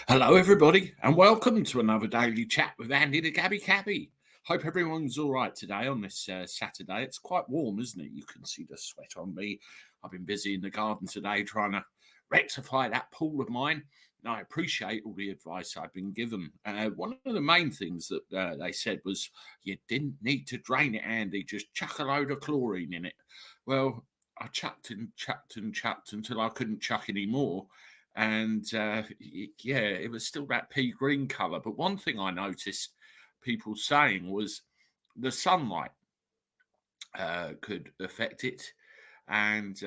Hello, everybody, and welcome to another daily chat with Andy the Cabby. Hope everyone's all right today on this Saturday. It's quite warm, isn't it? You can see the sweat on me. I've been busy in the garden today trying to rectify that pool of mine. And I appreciate all the advice I've been given. One of the main things that they said was you didn't need to drain it, Andy. Just chuck a load of chlorine in it. Well, I chucked and chucked and chucked until I couldn't chuck anymore. And yeah, it was still that pea green colour. But one thing I noticed people saying was the sunlight could affect it and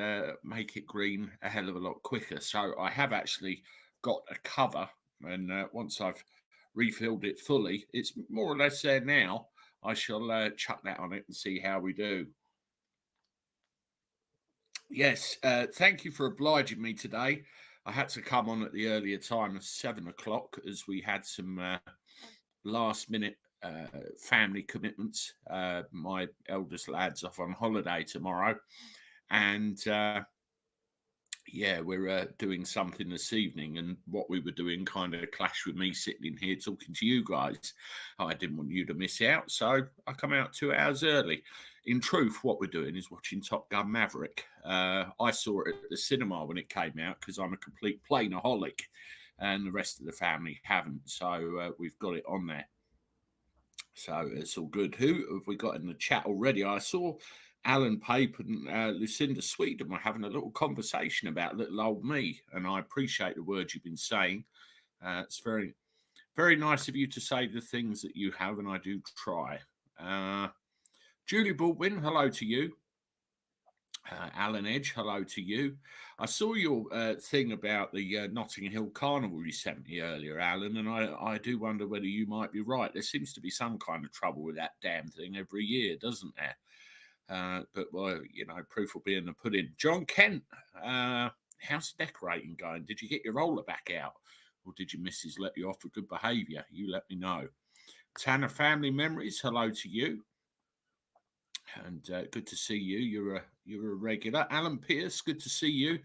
make it green a hell of a lot quicker. So I have actually got a cover, and once I've refilled it fully, it's more or less there now. I shall chuck that on it and see how we do. Yes, thank you for obliging me today. I had to come on at the earlier time of 7 o'clock as we had some last minute family commitments. My eldest lad's off on holiday tomorrow, and yeah, we're doing something this evening, and what we were doing kind of clashed with me sitting in here talking to you guys. I didn't want you to miss out, so I come out 2 hours early. In truth, what we're doing is watching Top Gun Maverick. I saw it at the cinema when it came out because I'm a complete planeaholic, and the rest of the family haven't, so we've got it on there. So it's all good. Who have we got in the chat already? I saw Alan Pape and Lucinda Sweden were having a little conversation about little old me, and I appreciate the words you've been saying. It's very, very nice of you to say the things that you have, and I do try. Julie Baldwin, hello to you. Alan Edge, hello to you. I saw your thing about the Notting Hill Carnival you sent me earlier, Alan, and I do wonder whether you might be right. There seems to be some kind of trouble with that damn thing every year, doesn't there? But, well, you know, proof will be in the pudding. John Kent, how's the decorating going? Did you get your roller back out? Or did your missus let you off for good behaviour? You let me know. Tanner Family Memories, hello to you. And good to see you. You're a regular. Alan Pierce, good to see you.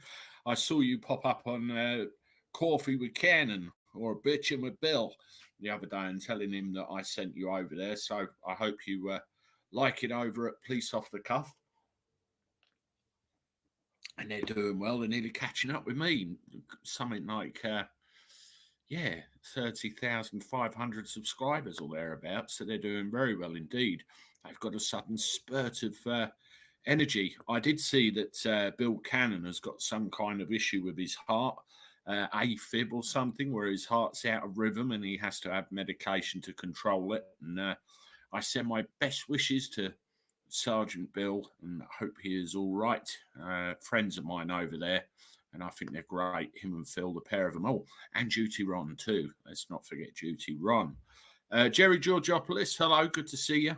I saw you pop up on Coffee with Cannon or Bitching with Bill the other day and telling him that I sent you over there. So I hope you like it over at Police Off the Cuff. And they're doing well. They're nearly catching up with me. Something like, 30,500 subscribers or thereabouts. So they're doing very well indeed. They've got a sudden spurt of energy. I did see that Bill Cannon has got some kind of issue with his heart, AFib or something, where his heart's out of rhythm and he has to have medication to control it. And I send my best wishes to Sergeant Bill and hope he is all right. Friends of mine over there, and I think they're great. Him and Phil, the pair of them all, and Duty Ron too. Let's not forget Duty Ron. Jerry Georgopoulos, hello, good to see you.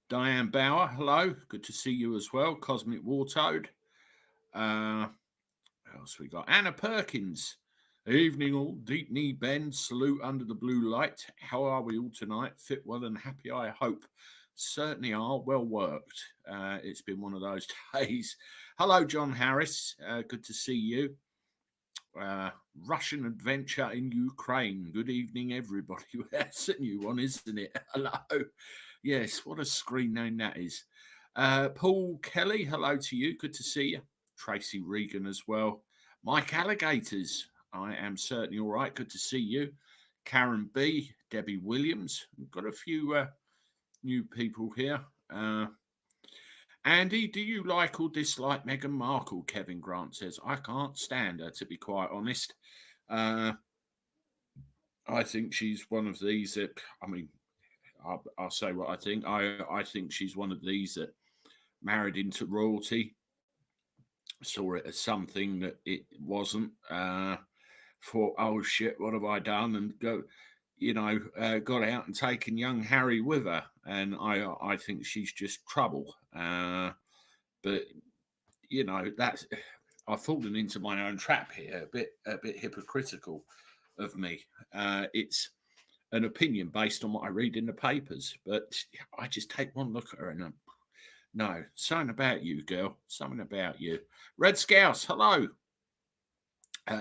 Diane Bauer, hello, good to see you as well. Cosmic Wartoad. What else we got? Anna Perkins. Evening all, deep knee bend, salute under the blue light. How are we all tonight? Fit, well and happy, I hope. Certainly are, well worked. It's been one of those days. Hello, John Harris. Good to see you. Russian adventure in Ukraine. Good evening, everybody. That's a new one, isn't it? Hello. Yes, what a screen name that is. Paul Kelly, hello to you. Good to see you. Tracy Regan as well. Mike Alligators, I am certainly all right. Good to see you. Karen B, Debbie Williams. We've got a few new people here. Andy, do you like or dislike Meghan Markle? Kevin Grant says, I can't stand her, to be quite honest. I think she's one of these that, I mean, I'll say what I think. I think she's one of these that married into royalty, saw it as something that it wasn't, thought, oh shit, what have I done? And got out and taken young Harry with her. And I think she's just trouble. But, that's, I've fallen into my own trap here, a bit hypocritical of me. It's an opinion based on what I read in the papers, but I just take one look at her and no, something about you, girl, something about you. Red Scouse, hello.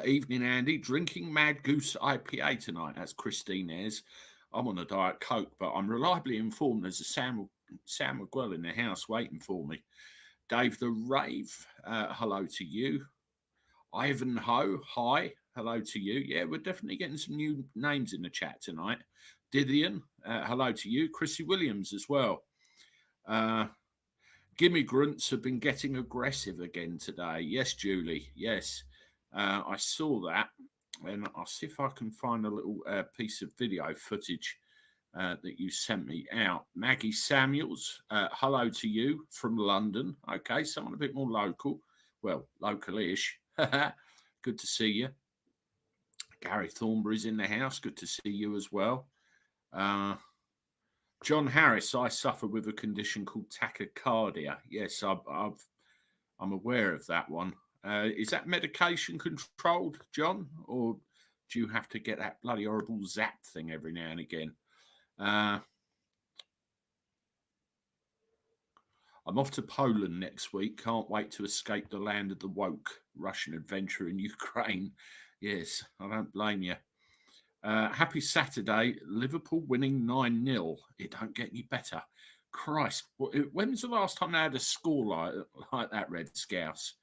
Evening, Andy. Drinking Mad Goose IPA tonight. That's Christine Ayres. I'm on a Diet Coke, but I'm reliably informed there's a Sam McGwell in the house waiting for me. Dave the Rave, hello to you. Ivanhoe, hi, hello to you. Yeah, we're definitely getting some new names in the chat tonight. Didion, hello to you. Chrissy Williams as well. Gimme grunts have been getting aggressive again today. Yes, Julie, yes. I saw that, and I'll see if I can find a little piece of video footage that you sent me out. Maggie Samuels, hello to you from London. Okay, someone a bit more local. Well, local-ish. Good to see you. Gary Thornberry's in the house. Good to see you as well. John Harris, I suffer with a condition called tachycardia. Yes, I'm aware of that one. Is that medication controlled, John? Or do you have to get that bloody horrible zap thing every now and again? I'm off to Poland next week. Can't wait to escape the land of the woke. Russian adventure in Ukraine. Yes, I don't blame you. Happy Saturday. Liverpool winning 9-0. It don't get any better. Christ, when was the last time they had a score like that, Red Scouts?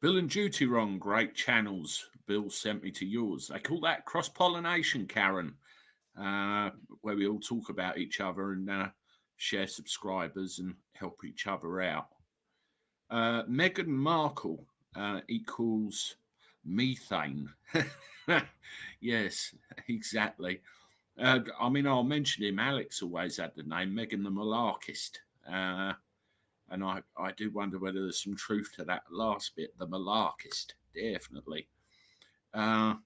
Bill and Duty Wrong, great channels. Bill sent me to yours. They call that cross-pollination, Karen, where we all talk about each other and share subscribers and help each other out. Meghan Markle equals methane. Yes, exactly. I mean, I'll mention him. Alex always had the name Meghan the Malarkist. And I do wonder whether there's some truth to that last bit, the malarkist, definitely. The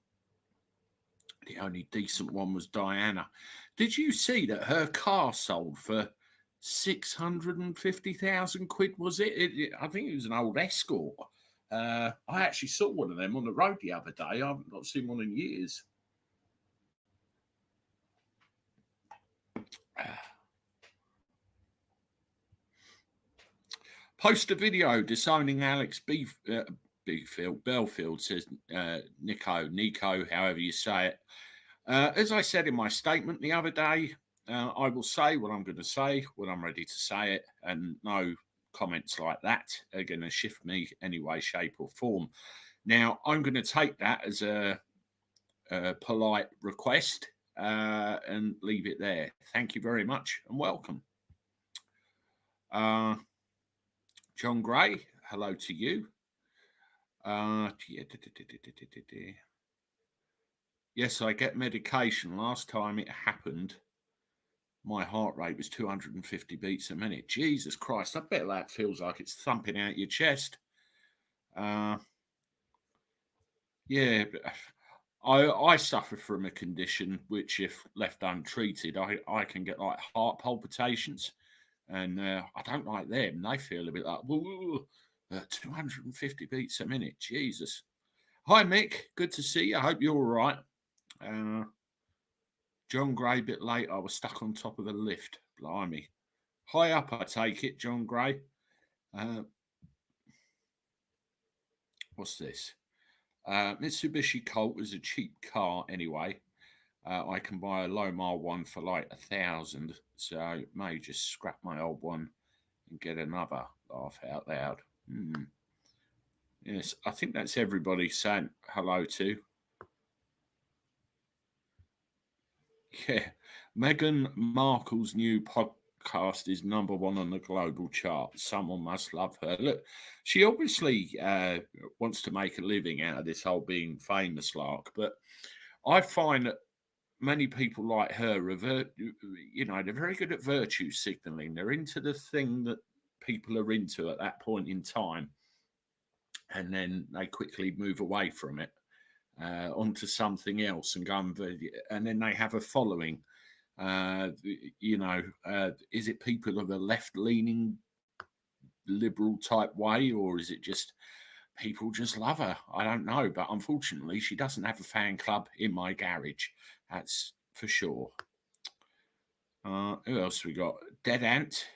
only decent one was Diana. Did you see that her car sold for 650,000 quid, was it? I think it was an old Escort. I actually saw one of them on the road the other day. I haven't not seen one in years. Post a video disowning Alex Belfield, says Nico, however you say it. As I said in my statement the other day, I will say what I'm going to say when I'm ready to say it, and no comments like that are going to shift me any way, shape, or form. Now, I'm going to take that as a polite request and leave it there. Thank you very much and welcome. John Gray, hello to you. Yes, I get medication. Last time it happened, my heart rate was 250 beats a minute. Jesus Christ, I bet that feels like it's thumping out your chest. Yeah, I suffer from a condition which, if left untreated, I can get like heart palpitations. And I don't like them. They feel a bit like, 250 beats a minute. Jesus. Hi, Mick. Good to see you. I hope you're all right. John Gray, a bit late. I was stuck on top of the lift. Blimey. High up, I take it, John Gray. What's this? Mitsubishi Colt is a cheap car anyway. I can buy a low mile one for like 1,000, so I may just scrap my old one and get another. Laugh out loud. Yes, I think that's everybody saying hello to. Yeah, Meghan Markle's new podcast is #1 on the global chart. Someone must love her. Look, she obviously wants to make a living out of this whole being famous lark, but I find that many people like her are they're very good at virtue signaling. They're into the thing that people are into at that point in time, and then they quickly move away from it onto something else and go and then they have a following. Is it people of a left-leaning liberal type way, or is it just people just love her? I don't know, but unfortunately she doesn't have a fan club in my garage, that's for sure. Who else we got? Dead Ant.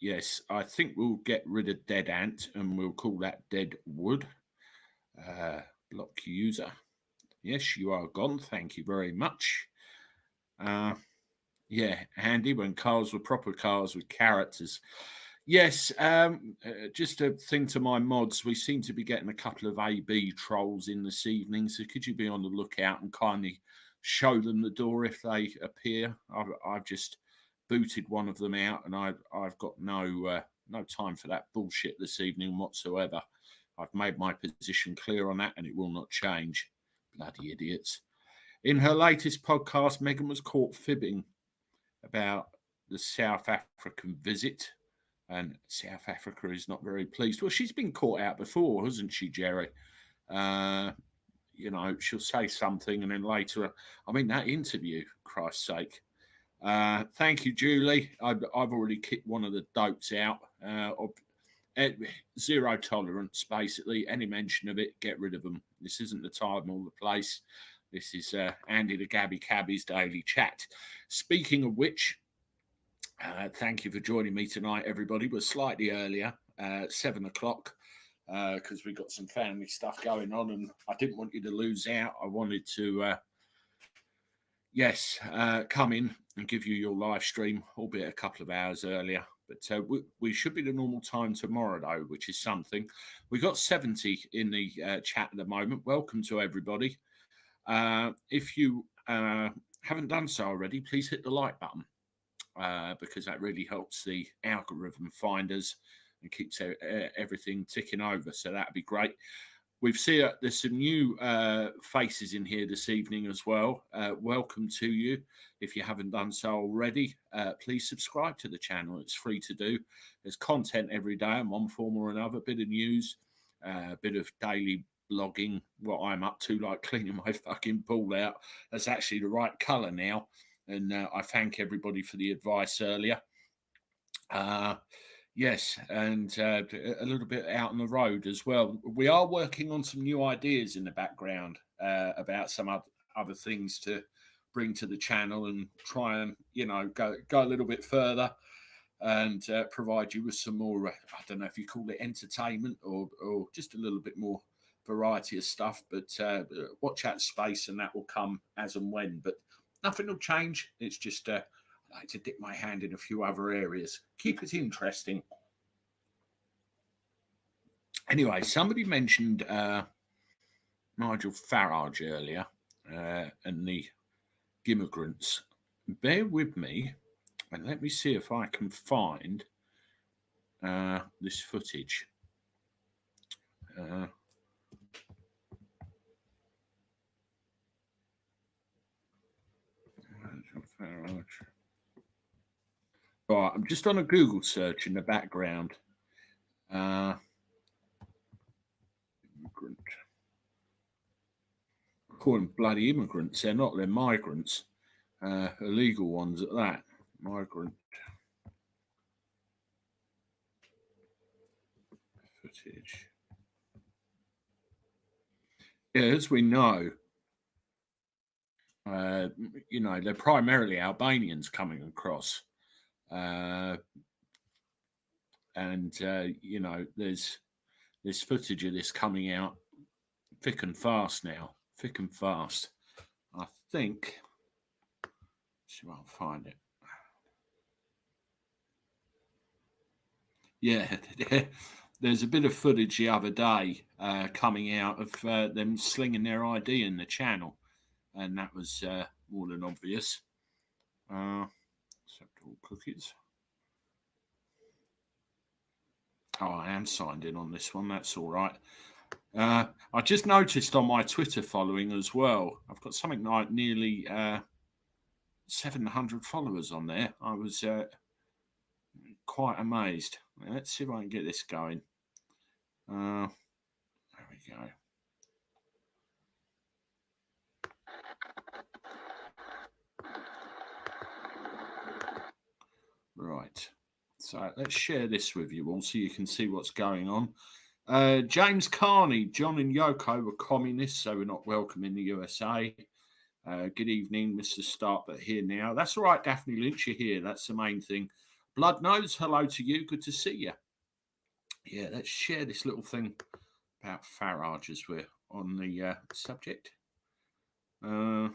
Yes, I think we'll get rid of dead ant and we'll call that dead wood. Block user. Yes, you are gone. Thank you very much. Yeah, handy when cars were proper cars with characters. Yes, just a thing to my mods. We seem to be getting a couple of AB trolls in this evening, so could you be on the lookout and kindly show them the door if they appear? I've just booted one of them out, and I've got no time for that bullshit this evening whatsoever. I've made my position clear on that, and it will not change. Bloody idiots! In her latest podcast, Megan was caught fibbing about the South African visit, and South Africa is not very pleased. Well, she's been caught out before, hasn't she, Jerry? She'll say something, and then later, I mean, that interview, Christ's sake. Thank you, Julie. I've already kicked one of the dopes out. Zero tolerance, basically. Any mention of it, get rid of them. This isn't the time or the place. This is Andy the Gabby Cabby's daily chat. Speaking of which, thank you for joining me tonight, everybody. We're slightly earlier, 7 o'clock, because we've got some family stuff going on, and I didn't want you to lose out. I wanted to, come in and give you your live stream, albeit a couple of hours earlier. But we should be the normal time tomorrow, though, which is something. We got 70 in the chat at the moment. Welcome to everybody. If you haven't done so already, please hit the like button because that really helps the algorithm find us and keeps everything ticking over. So that'd be great. We've seen there's some new faces in here this evening as well. Welcome to you. If you haven't done so already, please subscribe to the channel. It's free to do. There's content every day in one form or another. Bit of news, a bit of daily blogging, what I'm up to, like cleaning my fucking pool out. That's actually the right colour now. And I thank everybody for the advice earlier. Yes, and a little bit out on the road as well. We are working on some new ideas in the background about some other things to bring to the channel and try and, go a little bit further and provide you with some more, I don't know if you call it entertainment or just a little bit more variety of stuff. But watch out space and that will come as and when. But nothing will change. It's just I like to dip my hand in a few other areas. Keep it interesting. Anyway, somebody mentioned Nigel Farage earlier and the immigrants. Bear with me and let me see if I can find this footage. Right, I'm just on a Google search in the background. Immigrant. Call them bloody immigrants. They're not. They're migrants. Illegal ones at that. Migrant footage. Yeah, as we know, they're primarily Albanians coming across. There's this footage of this coming out thick and fast now. Thick and fast. I think. See if I can find it. Yeah, there's a bit of footage the other day coming out of them slinging their ID in the channel, and that was more than obvious. Accept all cookies. Oh, I am signed in on this one. That's all right. I just noticed on my Twitter following as well, I've got something like nearly 700 followers on there. I was quite amazed. Let's see if I can get this going. There we go. Right. So let's share this with you all so you can see what's going on. James Carney, John and Yoko were communists, so we're not welcome in the USA. Good evening, Mr. Start, but here now. That's all right, Daphne Lynch, you're here. That's the main thing. Blood Nose, hello to you. Good to see you. Yeah, let's share this little thing about Farage as we're on the subject. There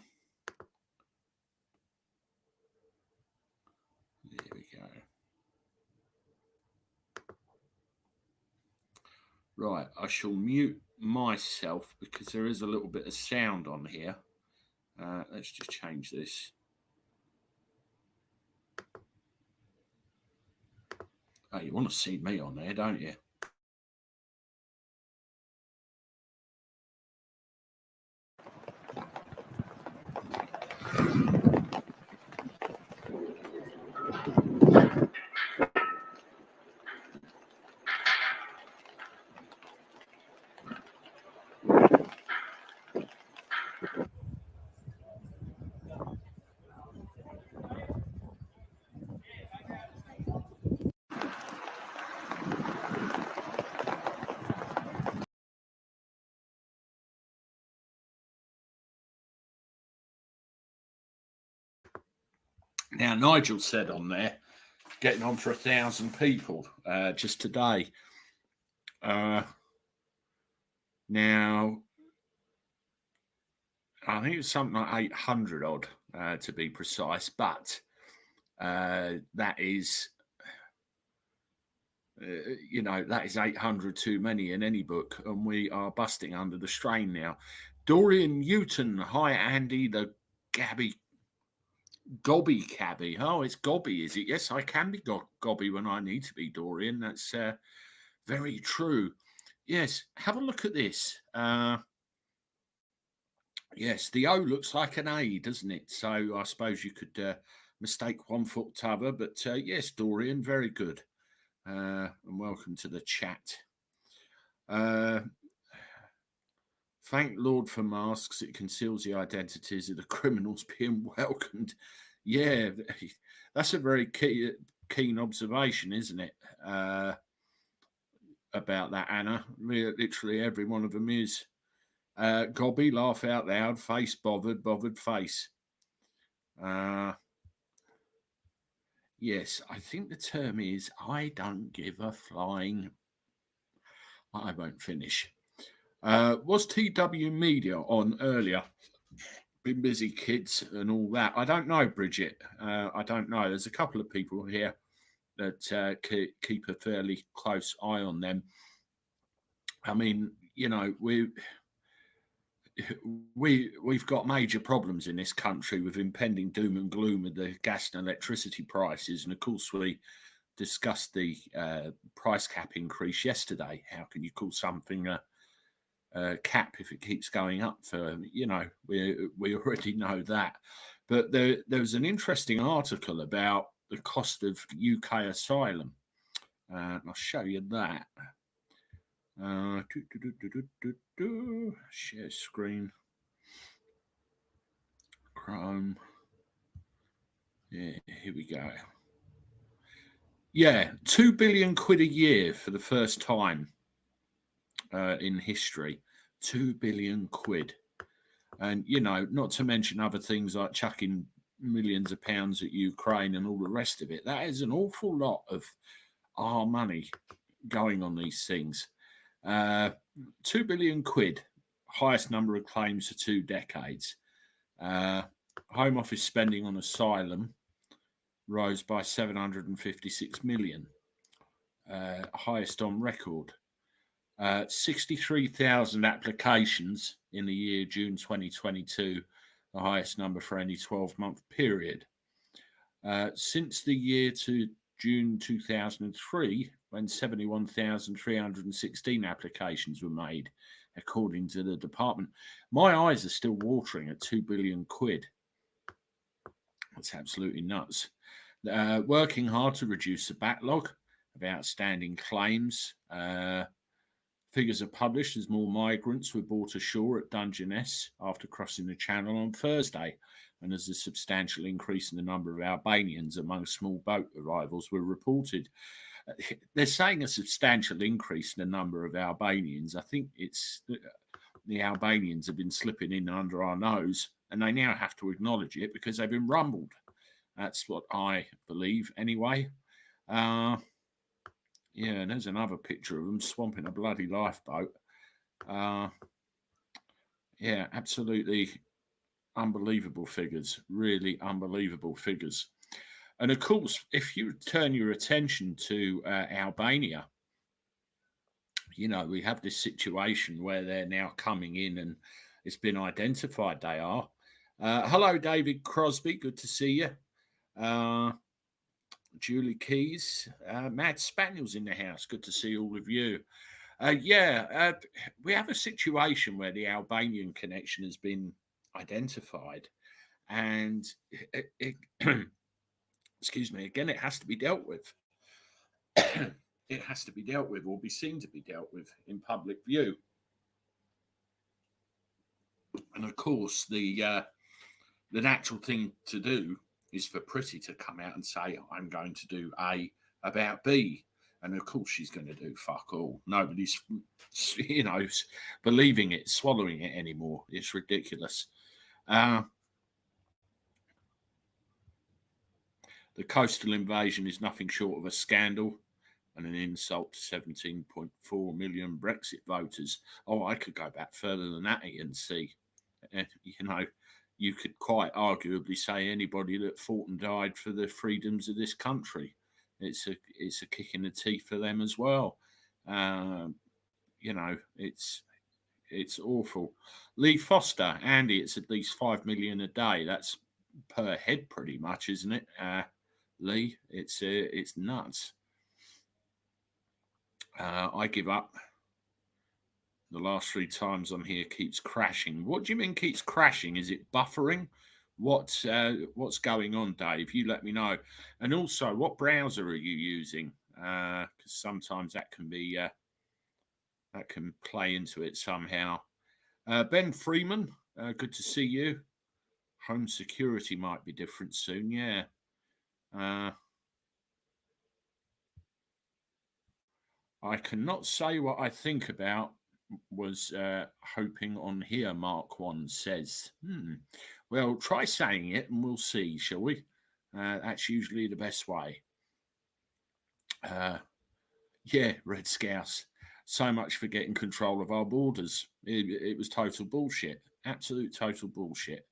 we go. Right, I shall mute myself because there is a little bit of sound on here. Let's just change this. Oh, you want to see me on there, don't you? Now, Nigel said on there, getting on for 1,000 people just today. Now, I think it's something like 800 odd to be precise, but that is, that is 800 too many in any book, and we are busting under the strain now. Dorian Newton, hi Andy, the Gabby. Cabby. Oh, it's Gobby, is it? Yes, I can be Gobby when I need to be, Dorian. That's very true. Yes, have a look at this. Yes, the O looks like an A, doesn't it? So I suppose you could mistake one foot t'other. But yes, Dorian, very good. And welcome to the chat. Thank Lord for masks. It conceals the identities of the criminals being welcomed. Yeah, that's a very keen observation, isn't it? About that, Anna. Literally every one of them is. Gobby, laugh out loud, face bothered face. Yes, I think the term is I don't give a flying. I won't finish. Was TW Media on earlier? Been busy, kids, and all that. I don't know, Bridget. I don't know. There's a couple of people here that keep a fairly close eye on them. I mean, we've got major problems in this country with impending doom and gloom with the gas and electricity prices, and of course we discussed the price cap increase yesterday. How can you call something a cap if it keeps going up? We already know that. But there was an interesting article about the cost of UK asylum. I'll show you that. Share screen. Chrome. Yeah, here we go. Yeah, 2 billion quid a year for the first time in history. 2 billion quid. And, not to mention other things like chucking millions of pounds at Ukraine and all the rest of it. That is an awful lot of our money going on these things. 2 billion quid, highest number of claims for 2 decades. Home Office spending on asylum rose by 756 million, highest on record. 63,000 applications in the year June 2022, the highest number for any 12-month period. Since the year to June 2003, when 71,316 applications were made, according to the department. My eyes are still watering at 2 billion quid. That's absolutely nuts. Working hard to reduce the backlog of outstanding claims. Figures are published as more migrants were brought ashore at Dungeness after crossing the Channel on Thursday, and as a substantial increase in the number of Albanians among small boat arrivals were reported. They're saying a substantial increase in the number of Albanians. I think it's the Albanians have been slipping in under our nose and they now have to acknowledge it because they've been rumbled. That's what I believe, anyway. Yeah, and there's another picture of them swamping a bloody lifeboat. Yeah, absolutely unbelievable figures, really unbelievable figures. And of course, if you turn your attention to Albania, we have this situation where they're now coming in and it's been identified they are. Hello, David Crosby. Good to see you. Julie Keys, Mad Spaniels in the house. Good to see all of you. We have a situation where the Albanian connection has been identified, and excuse me, again, it has to be dealt with. It has to be dealt with, or be seen to be dealt with in public view. And of course, the natural thing to do is for Pretty to come out and say, I'm going to do A about B. And of course, she's going to do fuck all. Nobody's, believing it, swallowing it anymore. It's ridiculous. The coastal invasion is nothing short of a scandal and an insult to 17.4 million Brexit voters. Oh, I could go back further than that and see. You could quite arguably say anybody that fought and died for the freedoms of this country. It's a kick in the teeth for them as well. It's awful. Lee Foster, Andy, it's at least 5 million a day. That's per head, pretty much, isn't it? Lee, it's nuts. I give up. The last 3 times I'm here keeps crashing. What do you mean keeps crashing? Is it buffering? What's going on, Dave? You let me know. And also, what browser are you using? Because sometimes that can be that can play into it somehow. Ben Freeman, good to see you. Home security might be different soon. Yeah. I cannot say what I think about was hoping on here, Mark 1 says. Well, try saying it and we'll see, shall we? That's usually the best way. Yeah, Red Scouse. So much for getting control of our borders. It was total bullshit. Absolute total bullshit.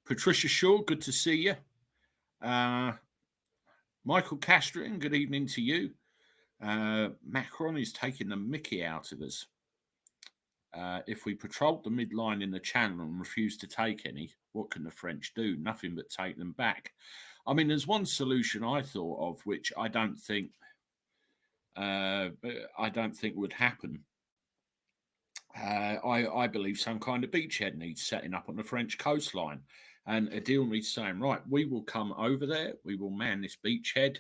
Patricia Shaw, good to see you. Michael Castrin, good evening to you. Macron is taking the mickey out of us. If we patrolled the midline in the channel and refused to take any, what can the French do? Nothing but take them back. I mean, there's one solution I thought of, which I don't think would happen. I believe some kind of beachhead needs setting up on the French coastline, and a deal needs saying, right, we will come over there, we will man this beachhead.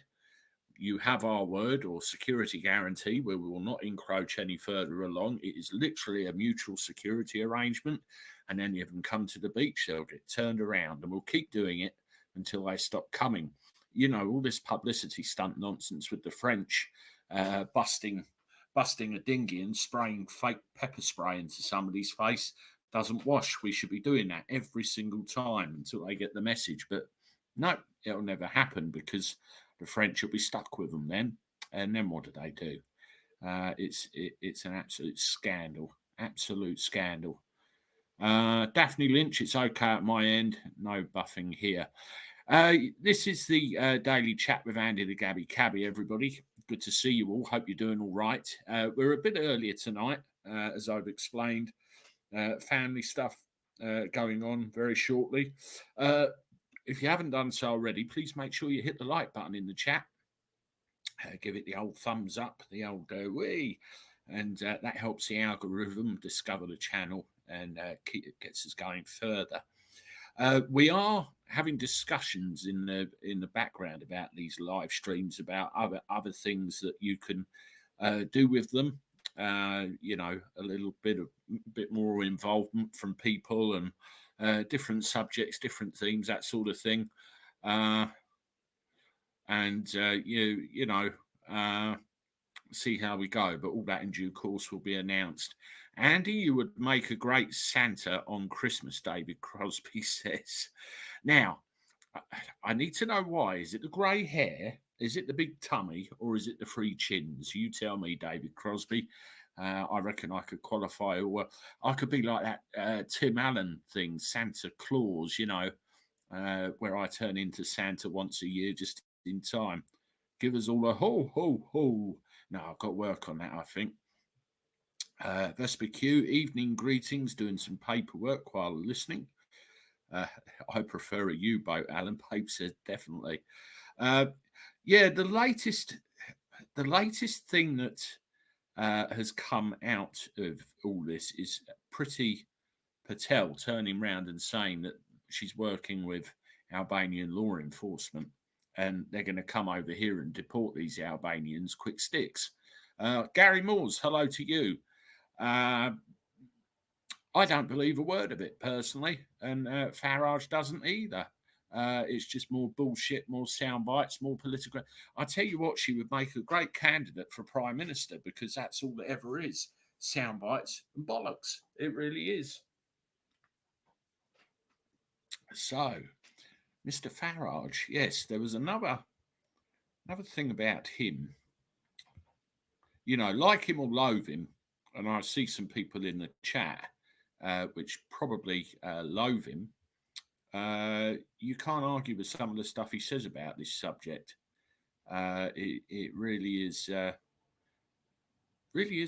You have our word or security guarantee where we will not encroach any further along. It is literally a mutual security arrangement. And then you can come to the beach, they'll get turned around, and we'll keep doing it until they stop coming. All this publicity stunt nonsense with the French busting a dinghy and spraying fake pepper spray into somebody's face doesn't wash. We should be doing that every single time until they get the message. But no, it'll never happen because the French will be stuck with them then. And then what do they do? It's an absolute scandal. Absolute scandal. Daphne Lynch, it's okay at my end. No buffing here. This is the daily chat with Andy the Gabby Cabby, everybody. Good to see you all. Hope you're doing all right. We're a bit earlier tonight, as I've explained. Family stuff going on very shortly. If you haven't done so already, please make sure you hit the like button in the chat. Give it the old thumbs up, the old wee. And that helps the algorithm discover the channel and gets us going further. We are having discussions in the background about these live streams, about other things that you can do with them. A little bit more involvement from people and different subjects, different themes, that sort of thing. see how we go. But all that in due course will be announced. Andy, you would make a great Santa on Christmas, David Crosby says. Now, I need to know why. Is it the grey hair? Is it the big tummy? Or is it the three chins? You tell me, David Crosby. I reckon I could qualify, or I could be like that Tim Allen thing, Santa Claus, where I turn into Santa once a year just in time. Give us all a ho, ho, ho. No, I've got work on that, I think. Vesper Q, evening greetings, doing some paperwork while listening. I prefer a U-boat, Alan Pape says, definitely. Yeah, the latest thing that has come out of all this is Priti Patel turning round and saying that she's working with Albanian law enforcement and they're going to come over here and deport these Albanians quick sticks. Gary Moores, hello to you. I don't believe a word of it personally, and Farage doesn't either. It's just more bullshit, more sound bites, more political. I tell you what, she would make a great candidate for Prime Minister because that's all it ever is, sound bites and bollocks. It really is. So, Mr. Farage, yes, there was another thing about him. Like him or loathe him, and I see some people in the chat which probably loathe him. You can't argue with some of the stuff he says about this subject. It really is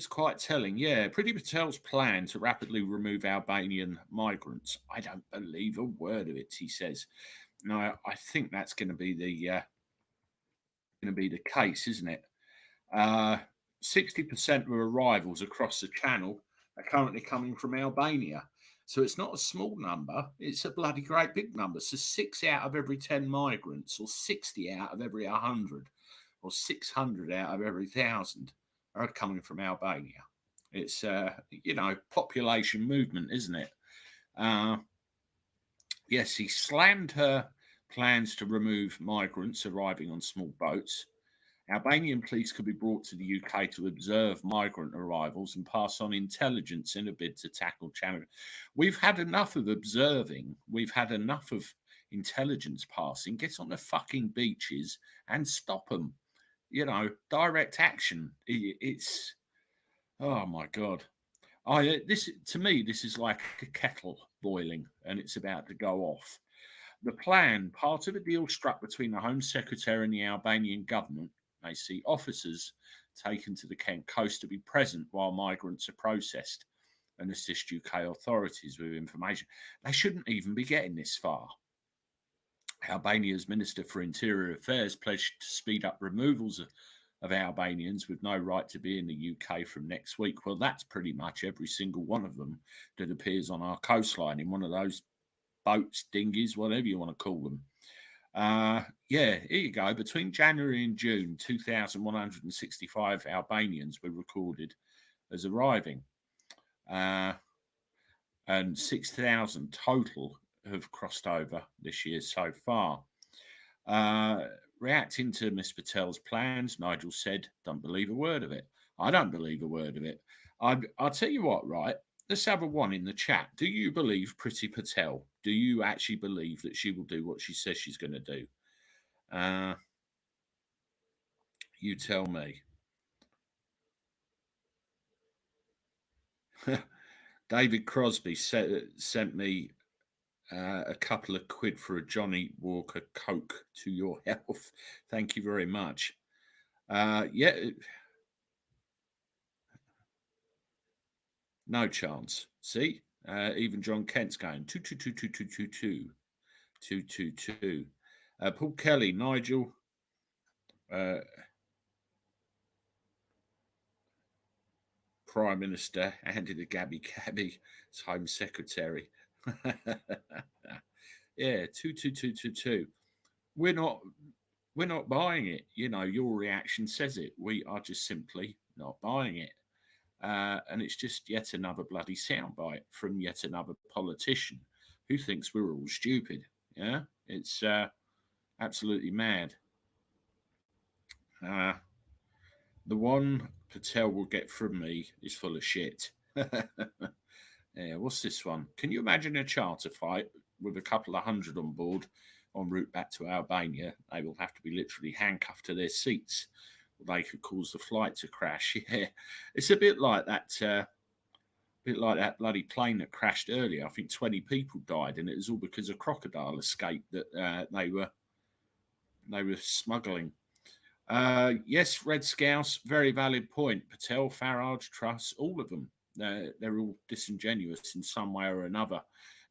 quite telling. Yeah, Priti Patel's plan to rapidly remove Albanian migrants. I don't believe a word of it, he says. No, I think that's going to be the case, isn't it? 60% of arrivals across the channel are currently coming from Albania. So it's not a small number, it's a bloody great big number. So 6 out of every 10 migrants, or 60 out of every 100, or 600 out of every 1,000 are coming from Albania. It's, population movement, isn't it? Yes, he slammed her plans to remove migrants arriving on small boats. Albanian police could be brought to the UK to observe migrant arrivals and pass on intelligence in a bid to tackle challenges. We've had enough of observing. We've had enough of intelligence passing. Get on the fucking beaches and stop them. Direct action. It's oh my god. This is like a kettle boiling and it's about to go off. The plan, part of a deal struck between the Home Secretary and the Albanian government, may see officers taken to the Kent coast to be present while migrants are processed and assist UK authorities with information. They shouldn't even be getting this far. Albania's Minister for Interior Affairs pledged to speed up removals of Albanians with no right to be in the UK from next week. Well, that's pretty much every single one of them that appears on our coastline in one of those boats, dinghies, whatever you want to call them. Here you go. Between January and June, 2,165 Albanians were recorded as arriving. And 6,000 total have crossed over this year so far. Reacting to Ms. Patel's plans, Nigel said, don't believe a word of it. I don't believe a word of it. I'll tell you what, right? Let's have a one in the chat. Do you believe Priti Patel? Do you actually believe that she will do what she says she's going to do? You tell me. David Crosby sent me a couple of quid for a Johnny Walker Coke to your health. Thank you very much. Yeah. No chance. See? Even John Kent's going 2222222. Paul Kelly, Nigel. Prime Minister handed a Gabby as Home Secretary. Yeah, 22222. We're not buying it. Your reaction says it. We are just simply not buying it. And it's just yet another bloody soundbite from yet another politician who thinks we're all stupid. Yeah, it's absolutely mad. The one Patel will get from me is full of shit. Yeah, what's this one? Can you imagine a charter flight with a couple of hundred on board en route back to Albania? They will have to be literally handcuffed to their seats. They could cause the flight to crash. Yeah, it's a bit like that bloody plane that crashed earlier. I think 20 people died, and it was all because a crocodile escaped that they were smuggling. Yes, Red Scouts, very valid point. Patel, Farage, Truss, all of them. They're all disingenuous in some way or another.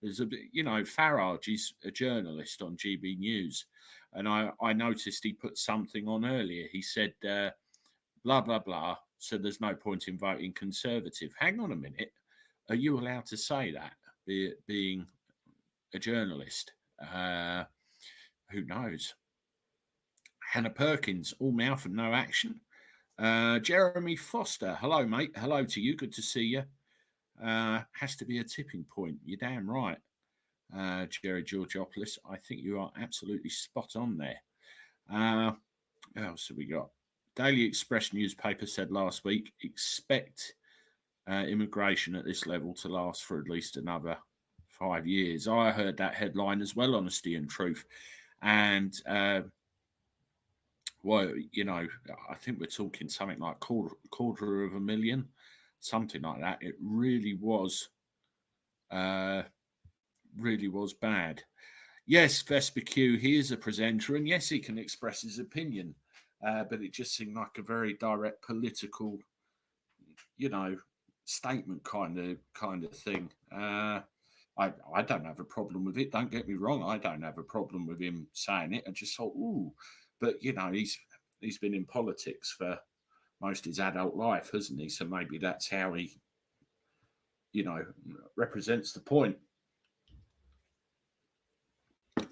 There's Farage is a journalist on GB News, and I noticed he put something on earlier. He said, blah, blah, blah, so there's no point in voting Conservative. Hang on a minute. Are you allowed to say that, being a journalist? Who knows? Hannah Perkins, all mouth and no action. Jeremy Foster, hello, mate. Hello to you. Good to see you. Has to be a tipping point. You're damn right, Jerry Georgopoulos. I think you are absolutely spot on there. What else have we got? Daily Express newspaper said last week, expect immigration at this level to last for at least another 5 years. I heard that headline as well, honesty and truth. And well, I think we're talking something like quarter of a million, something like that. It really was bad. Yes, Vesper Q, he is a presenter, and yes, he can express his opinion, but it just seemed like a very direct political, statement kind of thing. I don't have a problem with it. Don't get me wrong. I don't have a problem with him saying it. I just thought, ooh, but he's been in politics for most of his adult life, hasn't he? So maybe that's how he, represents the point.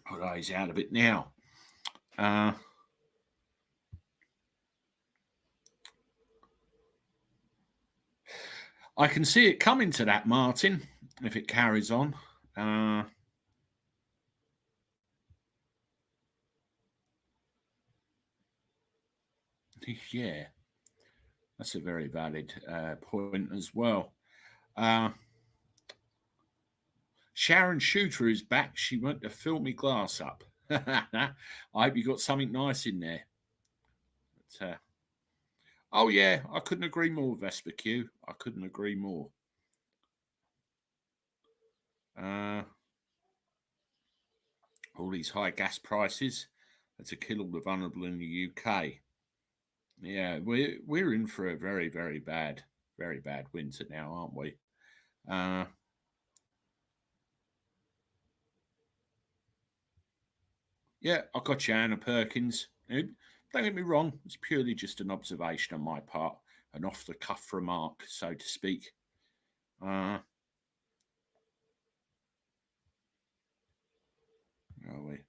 Although he's out of it now. I can see it coming to that, Martin, if it carries on. Yeah, that's a very valid point as well. Sharon Shooter is back. She went to fill me glass up. I hope you got something nice in there. But, oh, yeah, I couldn't agree more, Vesper Q. I couldn't agree more. All these high gas prices, to kill all the vulnerable in the UK. Yeah, we're in for a very, very bad winter now, aren't we? Yeah, I got you, Anna Perkins. Don't get me wrong, it's purely just an observation on my part, an off the cuff remark, so to speak. Are we?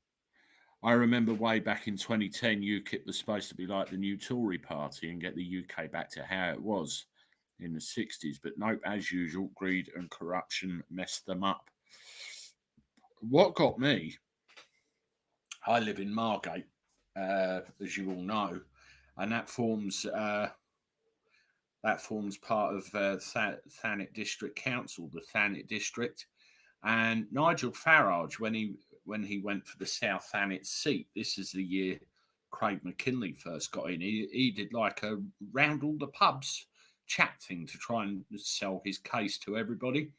I remember way back in 2010, UKIP was supposed to be like the new Tory party and get the UK back to how it was in the 60s. But nope, as usual, greed and corruption messed them up. What got me, I live in Margate, as you all know, and that forms part of Thanet District Council, the Thanet District. And Nigel Farage, when he went for the South Thanet seat, this is the year Craig McKinley first got in. He did like a round all the pubs chat thing to try and sell his case to everybody.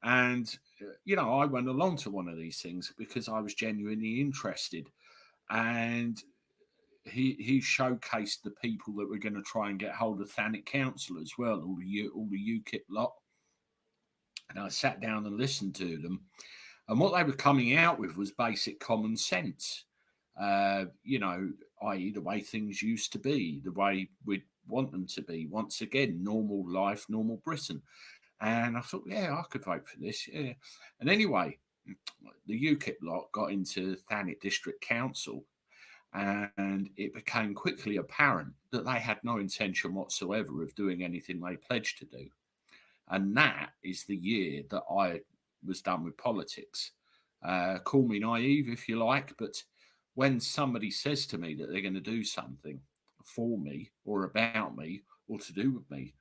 And I went along to one of these things because I was genuinely interested, and he showcased the people that were going to try and get hold of Thanet Council as well, all the UKIP lot. And I sat down and listened to them, and what they were coming out with was basic common sense. I.e., the way things used to be, the way we'd want them to be. Once again, normal life, normal Britain. And I thought, yeah, I could vote for this. Yeah. And anyway, the UKIP lot got into Thanet District Council, and it became quickly apparent that they had no intention whatsoever of doing anything they pledged to do. And that is the year that I was done with politics. Call me naive if you like, but when somebody says to me that they're going to do something, for me or about me or to do with me.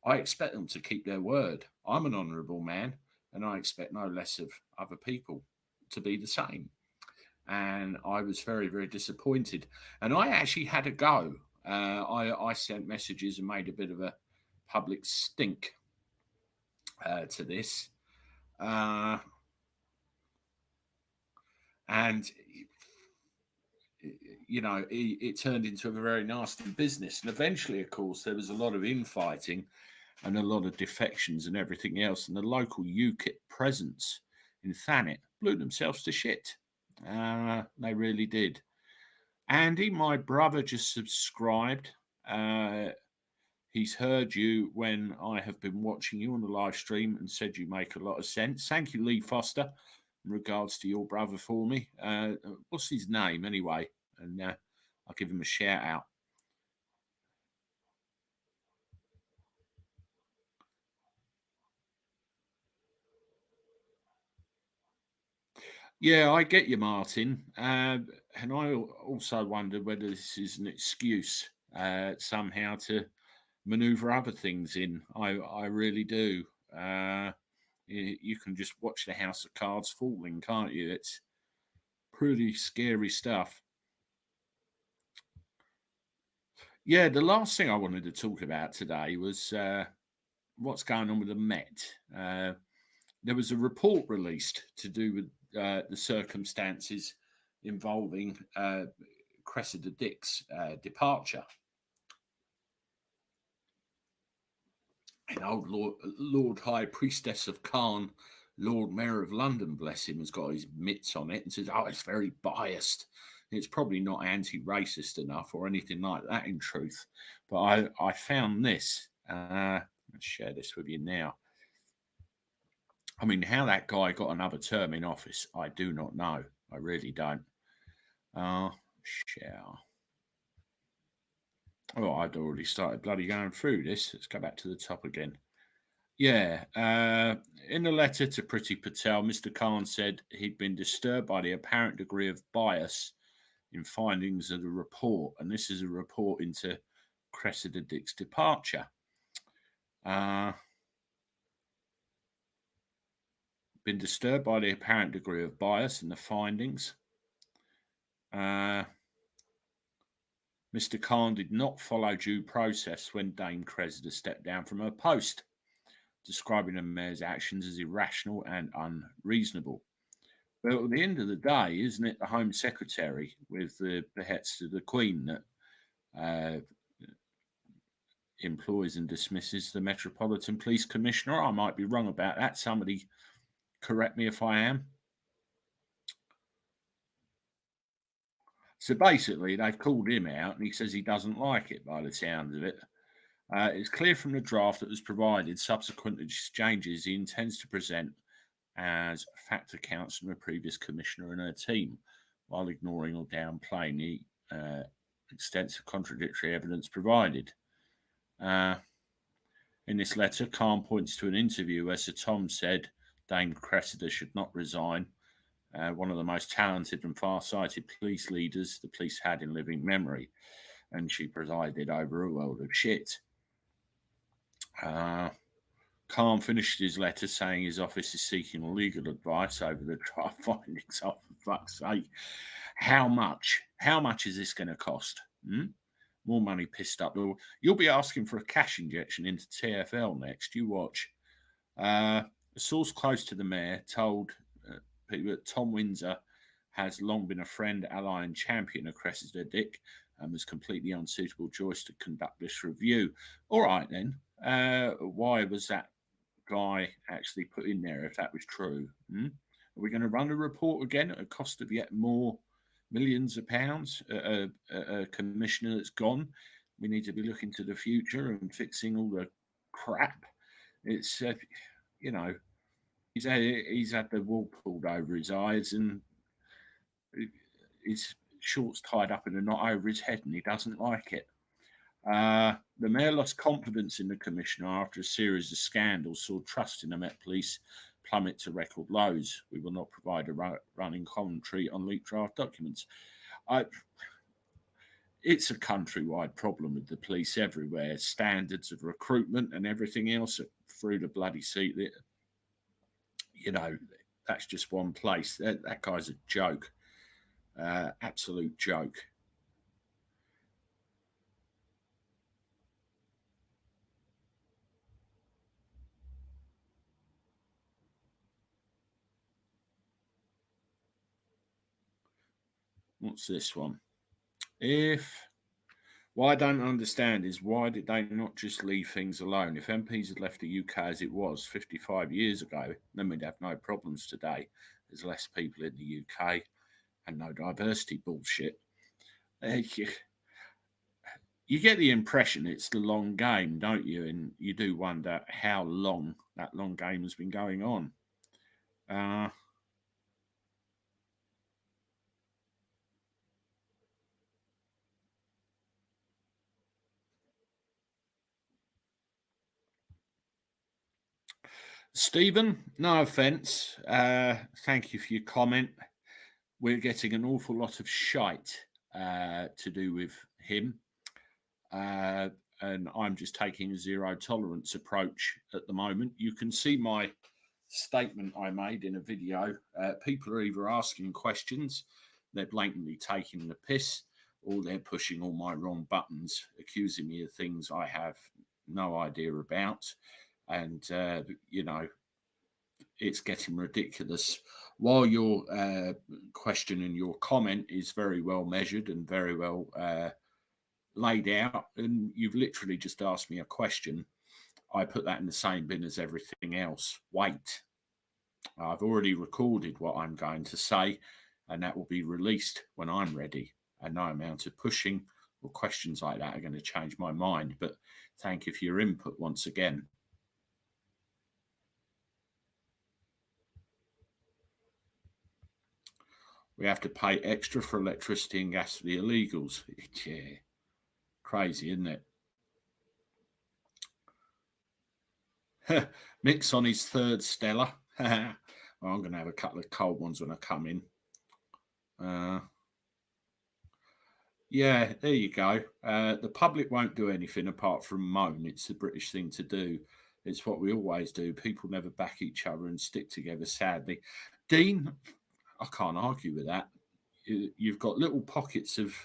I expect them to keep their word. I'm an honourable man, and I expect no less of other people to be the same. And I was very, very disappointed. And I actually had a go. I sent messages and made a bit of a public stink to this. And it turned into a very nasty business. And eventually, of course, there was a lot of infighting and a lot of defections and everything else. And the local UKIP presence in Thanet blew themselves to shit. They really did. Andy, my brother, just subscribed. He's heard you when I have been watching you on the live stream and said you make a lot of sense. Thank you, Lee Foster, in regards to your brother for me. What's his name anyway? And I'll give him a shout out. Yeah, I get you, Martin. And I also wonder whether this is an excuse somehow to maneuver other things in. I really do. You can just watch the house of cards falling, can't you? It's pretty scary stuff. Yeah, the last thing I wanted to talk about today was what's going on with the Met. There was a report released to do with the circumstances involving Cressida Dick's departure. And old Lord High Priestess of Khan, Lord Mayor of London, bless him, has got his mitts on it and says, oh, it's very biased. It's probably not anti-racist enough or anything like that in truth. But I found this. Let's share this with you now. I mean, how that guy got another term in office, I do not know. I really don't. Share. Oh, I'd already started bloody going through this. Let's go back to the top again. Yeah. In a letter to Priti Patel, Mr. Khan said he'd been disturbed by the apparent degree of bias in findings of the report. And this is a report into Cressida Dick's departure. Been disturbed by the apparent degree of bias in the findings. Mr. Khan did not follow due process when Dame Cressida stepped down from her post, describing the mayor's actions as irrational and unreasonable. But at the end of the day, isn't it the Home Secretary with the behest of the Queen that employs and dismisses the Metropolitan Police Commissioner? I might be wrong about that. Somebody correct me if I am. So basically, they've called him out and he says he doesn't like it by the sound of it. It's clear from the draft that was provided subsequent exchanges he intends to present as fact accounts from a previous commissioner and her team, while ignoring or downplaying the extensive contradictory evidence provided. In this letter, Khan points to an interview where Sir Tom said Dame Cressida should not resign, one of the most talented and far-sighted police leaders the police had in living memory, and she presided over a world of shit. Khan finished his letter saying his office is seeking legal advice over the trial findings. Oh, for fuck's sake. How much? How much is this going to cost? More money pissed up. You'll be asking for a cash injection into TfL next. You watch. A source close to the mayor told people that Tom Windsor has long been a friend, ally, and champion of Cressida Dick and was completely unsuitable choice to conduct this review. All right, then. Why was that guy actually put in there if that was true? Are we going to run a report again at a cost of yet more millions of pounds? A commissioner that's gone. We need to be looking to the future and fixing all the crap. It's he's had the wool pulled over his eyes and his shorts tied up in a knot over his head, and he doesn't like it. The mayor lost confidence in the commissioner after a series of scandals saw trust in the Met Police plummet to record lows. We will not provide a running commentary on leaked draft documents. it's a countrywide problem with the police everywhere. Standards of recruitment and everything else are through the bloody seat. You know, that's just one place. That guy's a joke, absolute joke. What's this one? What I don't understand is why did they not just leave things alone? If MPs had left the UK as it was 55 years ago, then we'd have no problems today. There's less people in the UK and no diversity bullshit. You get the impression it's the long game, don't you? And you do wonder how long that long game has been going on. Stephen, no offence. Thank you for your comment. We're getting an awful lot of shite to do with him. And I'm just taking a zero tolerance approach at the moment. You can see my statement I made in a video. People are either asking questions, they're blatantly taking the piss, or they're pushing all my wrong buttons, accusing me of things I have no idea about. And, it's getting ridiculous. While your question and your comment is very well measured and very well laid out, and you've literally just asked me a question, I put that in the same bin as everything else. Wait. I've already recorded what I'm going to say, and that will be released when I'm ready. And no amount of pushing or questions like that are going to change my mind. But thank you for your input once again. We have to pay extra for electricity and gas for the illegals. Yeah. Crazy, isn't it? Mick's on his third Stella. Well, I'm going to have a couple of cold ones when I come in. Yeah, there you go. The public won't do anything apart from moan. It's the British thing to do. It's what we always do. People never back each other and stick together, sadly. Dean, I can't argue with that. You've got little pockets of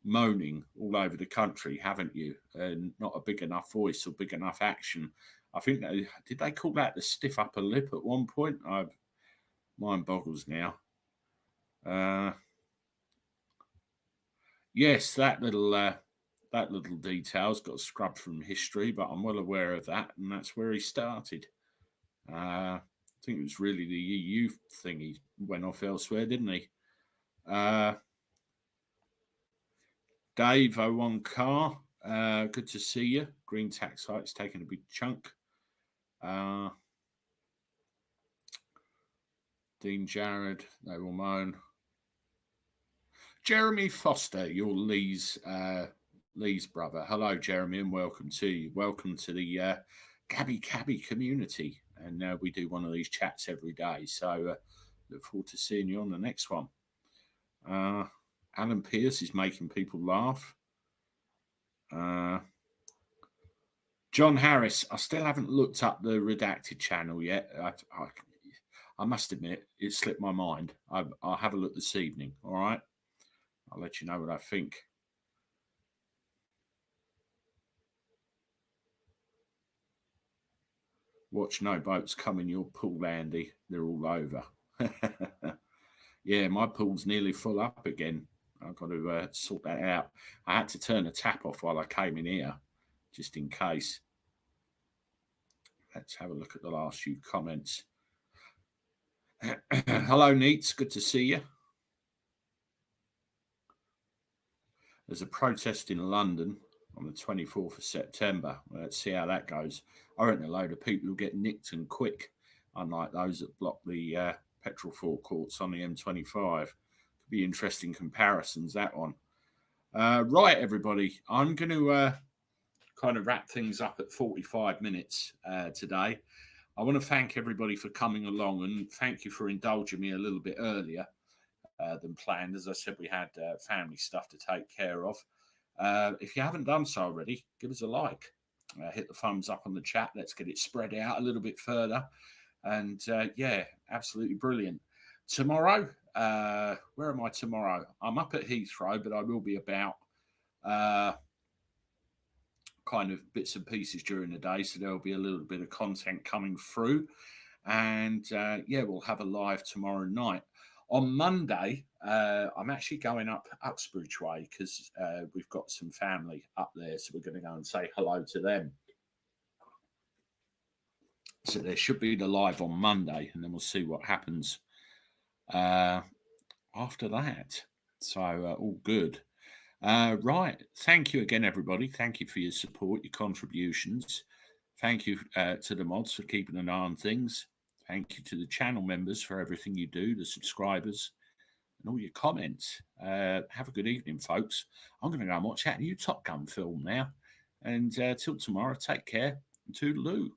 moaning all over the country, haven't you? And not a big enough voice or big enough action. I think did they call that the stiff upper lip at one point? Mind boggles now. Yes, that little detail's got scrubbed from history, but I'm well aware of that, and that's where he started. I think it was really the EU thing. He went off elsewhere, didn't he? Dave 01 Car, good to see you. Green tax hike's taking a big chunk. Dean Jarrett, they will moan. Jeremy Foster, your Lee's brother. Hello, Jeremy, and welcome to you. Welcome to the Cabby community. And we do one of these chats every day. So look forward to seeing you on the next one. Alan Pierce is making people laugh. John Harris, I still haven't looked up the redacted channel yet. I must admit, it slipped my mind. I'll have a look this evening, all right? I'll let you know what I think. Watch no boats come in your pool, Andy. They're all over. Yeah, my pool's nearly full up again. I've got to sort that out. I had to turn the tap off while I came in here, just in case. Let's have a look at the last few comments. Hello, Neats. Good to see you. There's a protest in London on the 24th of September. Let's see how that goes. I reckon a load of people will get nicked and quick, unlike those that block the petrol forecourts on the M25. Could be interesting comparisons, that one. Right, everybody. I'm going to kind of wrap things up at 45 minutes today. I want to thank everybody for coming along, and thank you for indulging me a little bit earlier than planned. As I said, we had family stuff to take care of. If you haven't done so already, give us a like. Hit the thumbs up on the chat. Let's get it spread out a little bit further. And yeah, absolutely brilliant. Tomorrow, where am I tomorrow? I'm up at Heathrow, but I will be about kind of bits and pieces during the day. So there'll be a little bit of content coming through. And yeah, we'll have a live tomorrow night. On Monday, I'm actually going up Uxbridge Way because we've got some family up there. So we're going to go and say hello to them. So there should be the live on Monday, and then we'll see what happens after that. So all good. Right. Thank you again, everybody. Thank you for your support, your contributions. Thank you to the mods for keeping an eye on things. Thank you to the channel members for everything you do, the subscribers, and all your comments. Have a good evening, folks. I'm going to go and watch that new Top Gun film now. And till tomorrow, take care and toodaloo.